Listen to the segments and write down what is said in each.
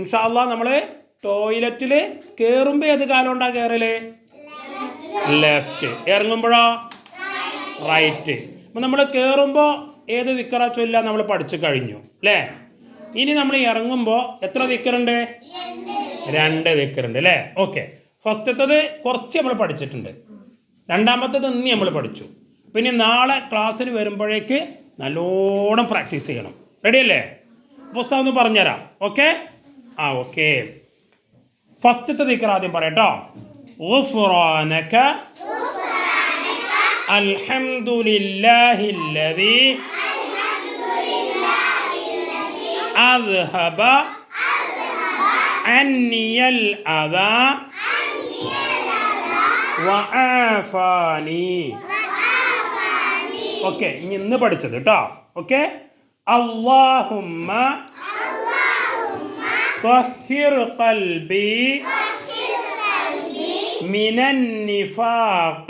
ഇൻഷാ അല്ലാഹ് നമ്മൾ ടോയ്ലറ്റിൽ കയറുമ്പോൾ ഏത് കാലം കൊണ്ടാ കയറല്? ലെഫ്റ്റ്. ഇറങ്ങുമ്പോഴോ റൈറ്റ്. അപ്പം നമ്മൾ കയറുമ്പോൾ ഏത് ദിക്റാ ചൊല്ലുക നമ്മൾ പഠിച്ചു കഴിഞ്ഞു അല്ലേ? ഇനി നമ്മൾ ഇറങ്ങുമ്പോൾ എത്ര ദിക്റുണ്ട്? 2 ദിക്റുണ്ട് അല്ലേ? ഓക്കെ. ഫസ്റ്റത്തത് കുറച്ച് നമ്മൾ പഠിച്ചിട്ടുണ്ട്, രണ്ടാമത്തത് ഇന്ന് നമ്മൾ പഠിച്ചു. പിന്നെ നാളെ ക്ലാസ്സിന് വരുമ്പോഴേക്ക് നല്ലോണം പ്രാക്ടീസ് ചെയ്യണം. റെഡി അല്ലേ? പുസ്തകം ഒന്ന് പറഞ്ഞുതരാം. ഓക്കെ? ഓക്കെ. ഫസ്റ്റത്തെ ദിക്ർ ആദ്യം പറയട്ടോ. ഗുഫ്റാനക അൽഹംദുലില്ലാഹില്ലദീ അദ്ഹബ അന്നിയൽ അദാ വആഫാനി. ഓക്കെ, ഇനി ഇന്ന് പഠിച്ചത് കേട്ടോ. ഓക്കെ. അല്ലാഹുമ്മ طهر قلبي من النفاق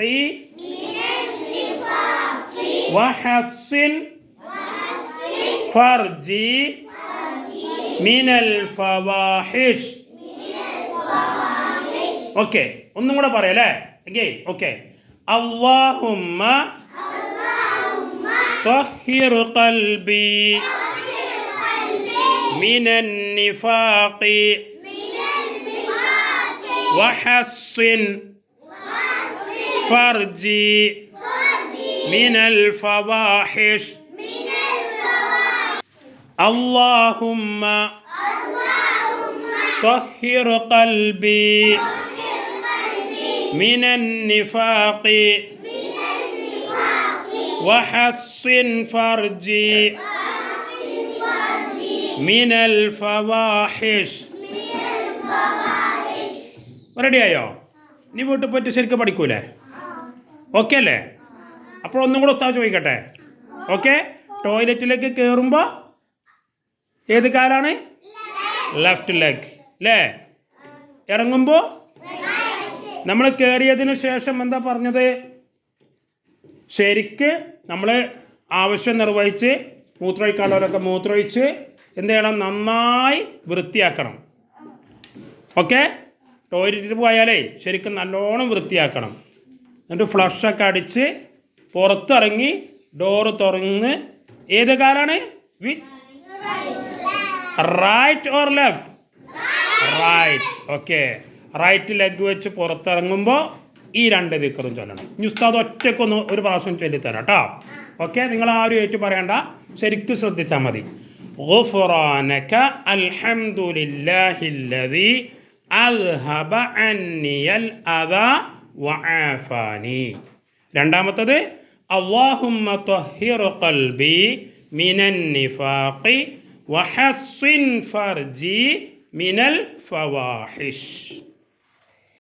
وحصن فرجي من الفواحش. ഓക്കെ, ഒന്നും കൂടെ പറയാല്ലേ? അഗൈൻ. ഓക്കെ. അല്ലാഹുമ്മ طهر قلبي من النفاق وحصن فرجي من الفواحش. اللهم طهر قلبي من النفاق وحصن فرجي മിനൽ ഫവാഹിഷ്. റെഡിയായോ? ഇനി വീട്ടിൽ പോയിട്ട് ശരിക്കും പഠിക്കൂലേ? ഓക്കെ അല്ലേ? അപ്പോൾ ഒന്നും കൂടെ ഉസ്താദ് ചോദിക്കട്ടെ. ഓക്കെ. ടോയ്ലറ്റിലേക്ക് കയറുമ്പോൾ ഏത് കാലാണ്? ലെഫ്റ്റ് ലെഗ് അല്ലേ? ഇറങ്ങുമ്പോൾ നമ്മൾ കയറിയതിന് ശേഷം എന്താ പറഞ്ഞത്? ശരിക്ക് നമ്മൾ ആവശ്യം നിർവഹിച്ച് മൂത്രമൊഴിക്കാനുള്ളവരൊക്കെ മൂത്രമൊഴിച്ച് എന്ത് ചെയ്യണം? നന്നായി വൃത്തിയാക്കണം. ഓക്കെ. ടോയ്ലറ്റിൽ പോയാലേ ശരിക്കും നല്ലോണം വൃത്തിയാക്കണം. എന്നിട്ട് ഫ്ലഷൊക്കെ അടിച്ച് പുറത്തിറങ്ങി ഡോറ് തുറന്ന് ഏത് കാലാണ്? Right or left? Right. Okay. Right leg വെച്ച് പുറത്തിറങ്ങുമ്പോൾ ഈ 2 ദിക്റും ചൊല്ലണം. ഇനി ഉസ്താദ് ഒറ്റക്കൊന്ന് ഒരു പ്രാവശ്യം ചൊല്ലിത്തരാം കേട്ടോ. ഓക്കെ. നിങ്ങൾ ആരും ഏറ്റു പറയണ്ട, ശരിക്കും ശ്രദ്ധിച്ചാൽ മതി. ഗുഫ്റാനക അൽഹംദുലില്ലാഹില്ലദീ അദ്ഹബ അന്നിയൽ അദാ വആഫാനി. രണ്ടാമത്തത് അല്ലാഹുമ്മ ത്വഹിർ ഖൽബി മിനൻ നിഫാഖി വഹസ്സിൻ ഫർജി മിനൽ ഫവാഹിഷ്.